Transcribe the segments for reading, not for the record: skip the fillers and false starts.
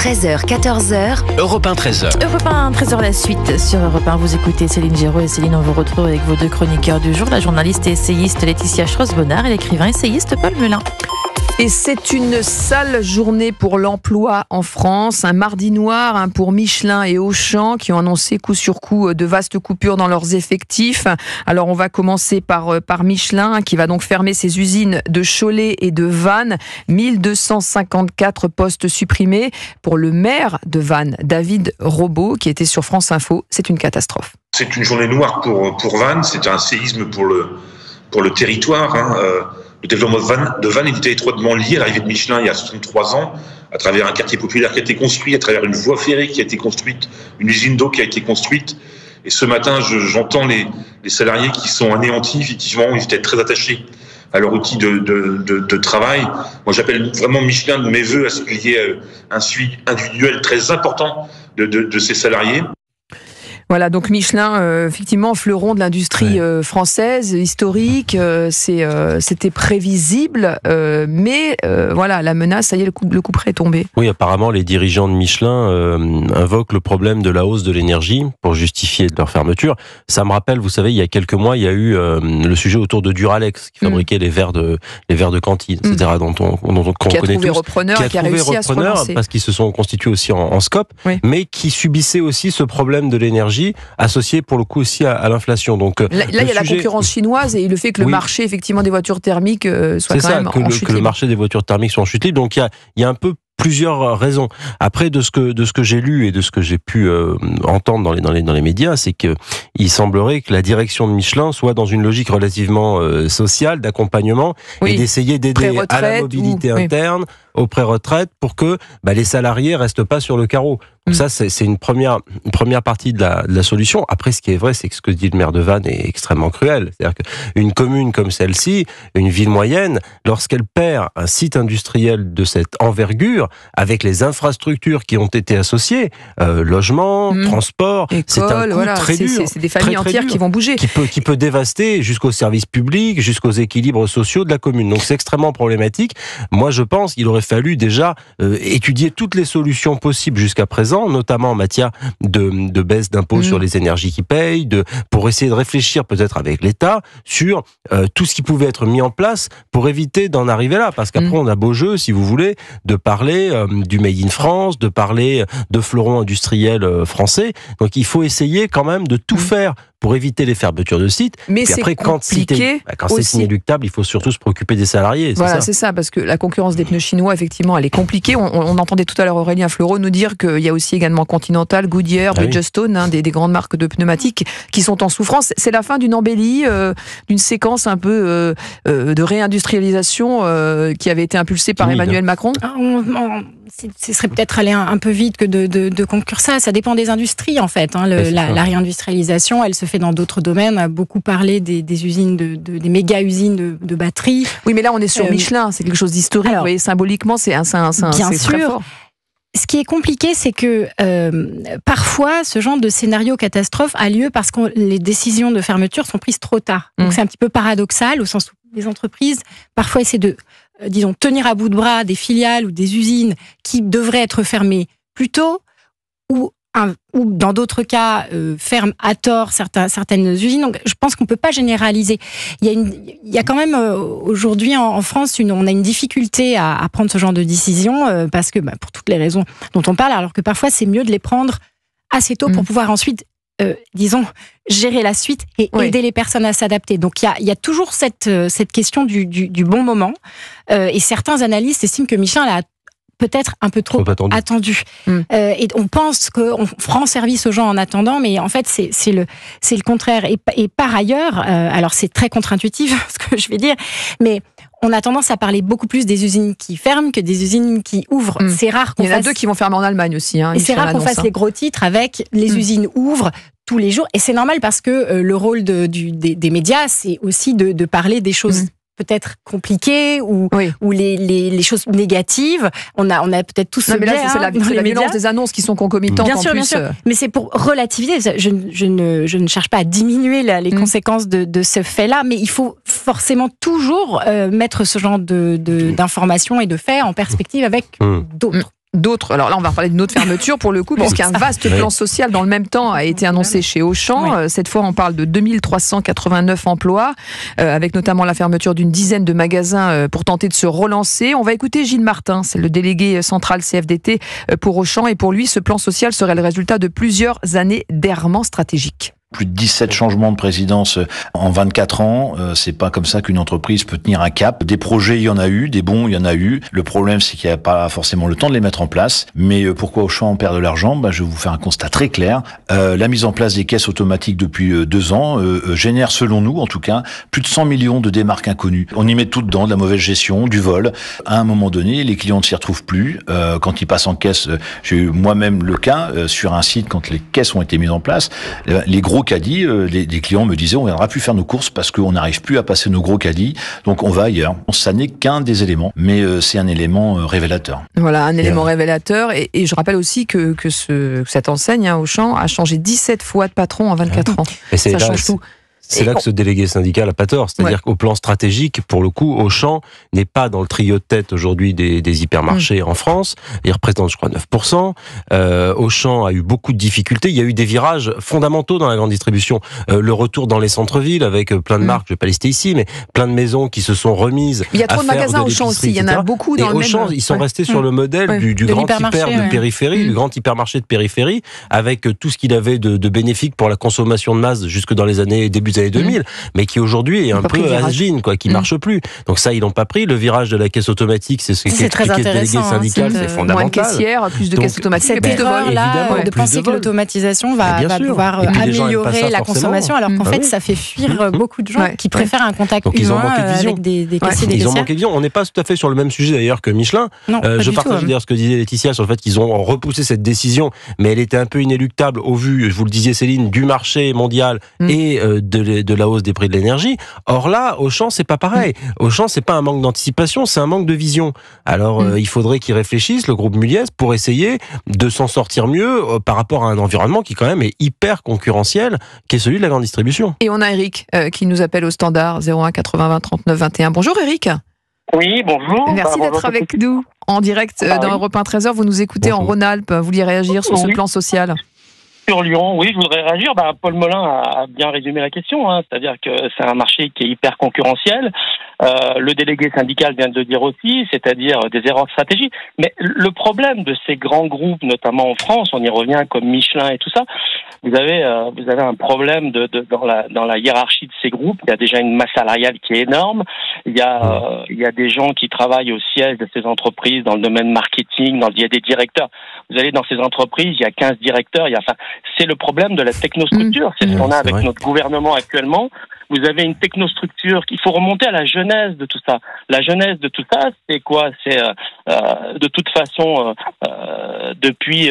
13h, 14h. Europe 1, 13h. Europe 1, 13h la suite sur Europe 1. Vous écoutez Céline Géraud et Céline, on vous retrouve avec vos deux chroniqueurs du jour, la journaliste et essayiste Laetitia Schross-Bonnard et l'écrivain essayiste Paul Melun. Et c'est une sale journée pour l'emploi en France. Un mardi noir pour Michelin et Auchan qui ont annoncé coup sur coup de vastes coupures dans leurs effectifs. Alors on va commencer par Michelin qui va donc fermer ses usines de Cholet et de Vannes. 1254 postes supprimés. Pour le maire de Vannes, David Robot, qui était sur France Info, c'est une catastrophe. C'est une journée noire pour Vannes. C'est un séisme pour le territoire. Le développement de Vannes était étroitement lié à l'arrivée de Michelin il y a 63 ans, à travers un quartier populaire qui a été construit, à travers une voie ferrée qui a été construite, une usine d'eau qui a été construite. Et ce matin, j'entends les salariés qui sont anéantis. Effectivement, ils étaient très attachés à leur outil de travail. Moi, j'appelle vraiment Michelin de mes voeux à ce qu'il y ait un suivi individuel très important de ces salariés. Voilà, donc Michelin, effectivement, fleuron de l'industrie française, historique, c'était prévisible, mais voilà, la menace, ça y est, le coup près est tombé. Oui, apparemment, les dirigeants de Michelin invoquent le problème de la hausse de l'énergie pour justifier leur fermeture. Ça me rappelle, vous savez, il y a quelques mois, il y a eu le sujet autour de Duralex, qui fabriquait les verres de cantine, etc., dont on connaît tous. Qui a réussi à se relancer. Parce qu'ils se sont constitués aussi en scope, mais qui subissaient aussi ce problème de l'énergie, associé pour le coup aussi à l'inflation. Donc là il y a la concurrence chinoise et le fait que le marché effectivement des voitures thermiques soit quand même en chute libre. Que le marché des voitures thermiques soit en chute libre. Donc il y a un peu plusieurs raisons. Après, de ce que j'ai lu et de ce que j'ai pu entendre dans les médias, c'est que il semblerait que la direction de Michelin soit dans une logique relativement sociale, d'accompagnement et d'essayer d'aider à la mobilité interne, aux pré-retraites, pour que les salariés restent pas sur le carreau. Donc ça, c'est une première partie de la solution. Après, ce qui est vrai, c'est que ce que dit le maire de Vannes est extrêmement cruel. C'est-à-dire qu'une commune comme celle-ci, une ville moyenne, lorsqu'elle perd un site industriel de cette envergure, avec les infrastructures qui ont été associées, logement, transport, école, c'est un coût très dur. C'est des familles entières qui vont bouger. Qui peut dévaster jusqu'aux services publics, jusqu'aux équilibres sociaux de la commune. Donc c'est extrêmement problématique. Moi, je pense qu'il aurait fallu déjà étudier toutes les solutions possibles jusqu'à présent, notamment en matière de baisse d'impôts sur les énergies qui payent, pour essayer de réfléchir peut-être avec l'État sur tout ce qui pouvait être mis en place pour éviter d'en arriver là. Parce qu'après, on a beau jeu, si vous voulez, de parler du Made in France, de parler de fleurons industriels français. Donc il faut essayer quand même de tout faire pour éviter les fermetures de sites. Mais puis après, c'est compliqué. Quand c'est inéluctable, il faut surtout se préoccuper des salariés. Voilà, c'est ça, parce que la concurrence des pneus chinois, effectivement, elle est compliquée. On entendait tout à l'heure Aurélien Fleureau nous dire qu'il y a aussi également Continental, Goodyear, Bridgestone, des grandes marques de pneumatiques qui sont en souffrance. C'est la fin d'une embellie, d'une séquence un peu de réindustrialisation qui avait été impulsée par Emmanuel Macron. Ce serait peut-être aller un peu vite que de conclure ça. Ça dépend des industries, en fait. La réindustrialisation, elle se fait dans d'autres domaines. On a beaucoup parlé des usines, des méga-usines de batteries. Oui, mais là, on est sur Michelin. C'est quelque chose d'historique. Vous voyez, symboliquement, c'est très fort. Ce qui est compliqué, c'est que parfois, ce genre de scénario catastrophe a lieu parce que les décisions de fermeture sont prises trop tard. Donc c'est un petit peu paradoxal, au sens où les entreprises, parfois, essaient de tenir à bout de bras des filiales ou des usines qui devraient être fermées plus tôt, ou dans d'autres cas, ferment à tort certaines usines. Donc, je pense qu'on ne peut pas généraliser. Il y a quand même, aujourd'hui, en France, on a une difficulté à prendre ce genre de décision, parce que, pour toutes les raisons dont on parle, alors que parfois, c'est mieux de les prendre assez tôt pour pouvoir ensuite, gérer la suite et aider les personnes à s'adapter. Donc, il y a toujours cette question du bon moment. Et certains analystes estiment que Michelin l'a peut-être un peu trop attendu. Et on pense qu'on rend service aux gens en attendant, mais en fait, c'est le contraire. Et par ailleurs, alors c'est très contre-intuitif ce que je vais dire, mais on a tendance à parler beaucoup plus des usines qui ferment que des usines qui ouvrent. C'est rare qu'on fasse... Il y en a deux qui vont fermer en Allemagne aussi. Et c'est rare qu'on fasse les gros titres avec les usines ouvrent tous les jours. Et c'est normal parce que le rôle des médias, c'est aussi de parler des choses peut-être compliquées ou les choses négatives. On a peut-être tous ce biais. C'est la violence des annonces qui sont concomitantes. Bien sûr. Mais c'est pour relativiser. Je ne cherche pas à diminuer les conséquences de ce fait-là, mais il faut forcément toujours mettre ce genre d'informations et de faits en perspective avec d'autres. d'autres. Alors là, on va parler d'une autre fermeture pour le coup, puisqu'un vaste plan social dans le même temps a été annoncé chez Auchan. Cette fois, on parle de 2389 emplois, avec notamment la fermeture d'une dizaine de magasins pour tenter de se relancer. On va écouter Gilles Martin, c'est le délégué central CFDT pour Auchan, et pour lui, ce plan social serait le résultat de plusieurs années d'errement stratégique. Plus de 17 changements de présidence en 24 ans. C'est pas comme ça qu'une entreprise peut tenir un cap. Des projets, il y en a eu. Des bons, il y en a eu. Le problème, c'est qu'il n'y a pas forcément le temps de les mettre en place. Mais pourquoi Auchan perd de l'argent ? Je vais vous faire un constat très clair. La mise en place des caisses automatiques depuis 2 ans génère, selon nous en tout cas, plus de 100 millions de démarques inconnues. On y met tout dedans, de la mauvaise gestion, du vol. À un moment donné, les clients ne s'y retrouvent plus. Quand ils passent en caisse, j'ai eu moi-même le cas sur un site quand les caisses ont été mises en place. Les gros caddies, les clients me disaient on ne viendra plus faire nos courses parce qu'on n'arrive plus à passer nos gros caddies, donc on va ailleurs. Ça n'est qu'un des éléments, mais c'est un élément révélateur. Voilà, un élément révélateur, et je rappelle aussi que cette enseigne, Auchan, a changé 17 fois de patron en 24 ans. Et ça change tout. C'est là que ce délégué syndical n'a pas tort. C'est-à-dire qu'au plan stratégique, pour le coup, Auchan n'est pas dans le trio de tête aujourd'hui des hypermarchés en France. Il représente, je crois, 9%. Auchan a eu beaucoup de difficultés. Il y a eu des virages fondamentaux dans la grande distribution. Le retour dans les centres-villes avec plein de marques, je ne vais pas lister ici, mais plein de maisons qui se sont remises. Il y a trop de magasins Auchan aussi. Il y en a beaucoup dans le Auchan, même. Ils sont restés sur le modèle du grand hyper de périphérie, du grand hypermarché de périphérie, avec tout ce qu'il avait de bénéfique pour la consommation de masse jusque dans les début des années 2000, mais qui aujourd'hui est un peu has-been, qui marche plus. Donc ça, ils l'ont pas pris. Le virage de la caisse automatique, c'est ce qui expliqué le délégué syndical, c'est fondamental. Moins de caissières, plus de caisses automatiques, cette plus de vols. Erreur-là, de penser que l'automatisation va pouvoir améliorer la consommation, alors qu'en fait, ça fait fuir beaucoup de gens qui préfèrent un contact humain avec des caissiers, des Ils ont caissières. manqué de vision. On n'est pas tout à fait sur le même sujet d'ailleurs que Michelin. Je partage d'ailleurs ce que disait Laetitia sur le fait qu'ils ont repoussé cette décision, mais elle était un peu inéluctable au vu, je vous le disais Céline, du marché mondial et de la hausse des prix de l'énergie. Or là, Auchan, c'est pas pareil. Auchan, c'est pas un manque d'anticipation, c'est un manque de vision. Alors, il faudrait qu'ils réfléchissent, le groupe Muliez, pour essayer de s'en sortir mieux par rapport à un environnement qui quand même est hyper concurrentiel, qui est celui de la grande distribution. Et on a Eric qui nous appelle au standard 01 80 20 39 21. Bonjour Eric. Oui, bonjour. Merci d'être avec nous en direct dans Europe 1 13h. Vous nous écoutez en Rhône-Alpes. Vous vouliez réagir sur ce plan social ? Sur Lyon, oui, je voudrais réagir. Paul Molin a bien résumé la question, c'est-à-dire que c'est un marché qui est hyper concurrentiel. Le délégué syndical vient de le dire aussi, c'est-à-dire des erreurs de stratégie. Mais le problème de ces grands groupes, notamment en France, on y revient comme Michelin et tout ça, vous avez un problème dans la hiérarchie de ces groupes. Il y a déjà une masse salariale qui est énorme. Il y a des gens qui travaillent au siège de ces entreprises dans le domaine marketing, il y a des directeurs. Vous allez dans ces entreprises, il y a 15 directeurs, c'est le problème de la technostructure. C'est ce qu'on a avec notre gouvernement actuellement. Vous avez une technostructure qu'il faut remonter à la genèse de tout ça. La genèse de tout ça, c'est quoi ? C'est de toute façon depuis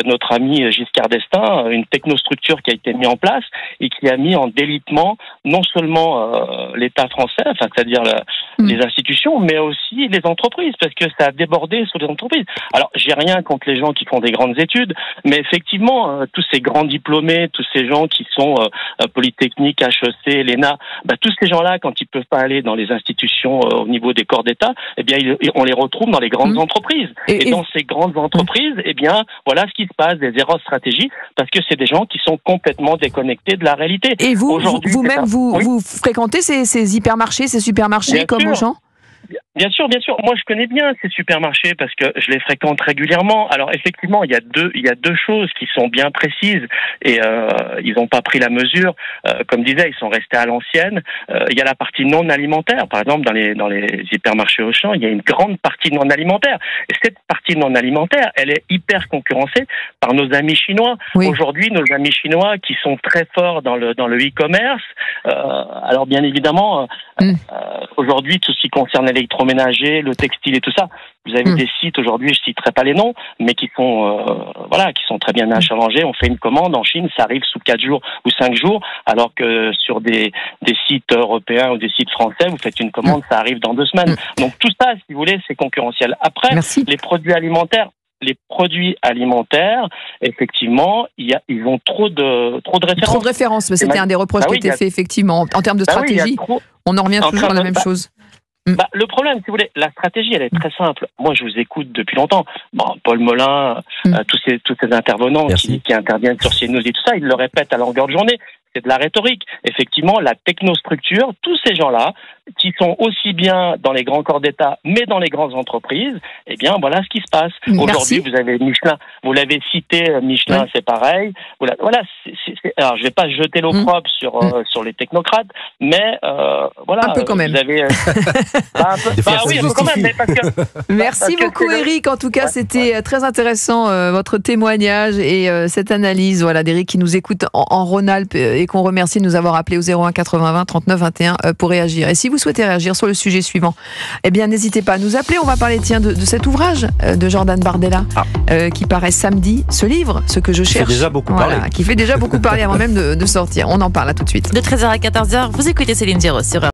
notre ami Giscard d'Estaing, une technostructure qui a été mise en place et qui a mis en délitement non seulement l'État français, c'est-à-dire les institutions, mais aussi les entreprises, parce que ça a débordé sur les entreprises. Alors, j'ai rien contre les gens qui font des grandes études, mais effectivement, tous ces grands diplômés, tous ces gens qui sont Polytechnique, HEC, l'ENA, tous ces gens-là, quand ils peuvent pas aller dans les institutions au niveau des corps d'État, eh bien, on les retrouve dans les grandes entreprises. Et dans ces grandes entreprises, eh bien, voilà ce qui se passe, des erreurs de stratégie, parce que c'est des gens qui sont complètement déconnectés de la réalité. Et vous-même, vous fréquentez ces hypermarchés, ces supermarchés comme Auchan ? Bien sûr. Moi, je connais bien ces supermarchés parce que je les fréquente régulièrement. Alors, effectivement, il y a deux choses qui sont bien précises et ils n'ont pas pris la mesure. Comme disait, ils sont restés à l'ancienne. Il y a la partie non alimentaire. Par exemple, dans les hypermarchés Auchan, il y a une grande partie non alimentaire. Et cette partie non alimentaire, elle est hyper concurrencée par nos amis chinois. Oui. Aujourd'hui, nos amis chinois qui sont très forts dans le e-commerce. Alors, bien évidemment, aujourd'hui, tout ce qui concerne l'électroménager, le textile et tout ça. Vous avez des sites aujourd'hui, je citerai pas les noms, mais qui sont très bien achalandés. On fait une commande en Chine, ça arrive sous 4 jours ou 5 jours, alors que sur des sites européens ou des sites français, vous faites une commande, ça arrive dans 2 semaines. Donc tout ça, si vous voulez, c'est concurrentiel. Après, les produits alimentaires, effectivement, ils ont trop de références. Trop de références, mais c'était un des reproches qui était fait, effectivement. En termes de stratégie, on en revient toujours à la même chose. Le problème, si vous voulez, la stratégie, elle est très simple. Moi, je vous écoute depuis longtemps. Bon, Paul Molin, tous ces intervenants qui interviennent sur CNews et tout ça, ils le répètent à longueur de journée. C'est de la rhétorique. Effectivement, la technostructure, tous ces gens-là, qui sont aussi bien dans les grands corps d'État, mais dans les grandes entreprises, eh bien, voilà ce qui se passe. Aujourd'hui, vous avez Michelin, vous l'avez cité, Michelin, c'est pareil. Voilà, alors, je vais pas jeter l'opprobre sur les technocrates, mais voilà. Un peu quand même. Vous avez, un peu quand même, mais parce que, Merci beaucoup, Éric. En tout cas, c'était très intéressant, votre témoignage et cette analyse, d'Éric qui nous écoute en Rhône-Alpes et qu'on remercie de nous avoir appelé au 01 80 20 39 21 pour réagir. Et si vous souhaitez réagir sur le sujet suivant, eh bien, n'hésitez pas à nous appeler. On va parler, de cet ouvrage de Jordan Bardella qui paraît samedi, ce livre, Ce que je cherche. Qui fait déjà beaucoup parler. Qui fait déjà beaucoup parler avant même de sortir. On en parle, à tout de suite. De 13h à 14h, vous écoutez Céline Giraud sur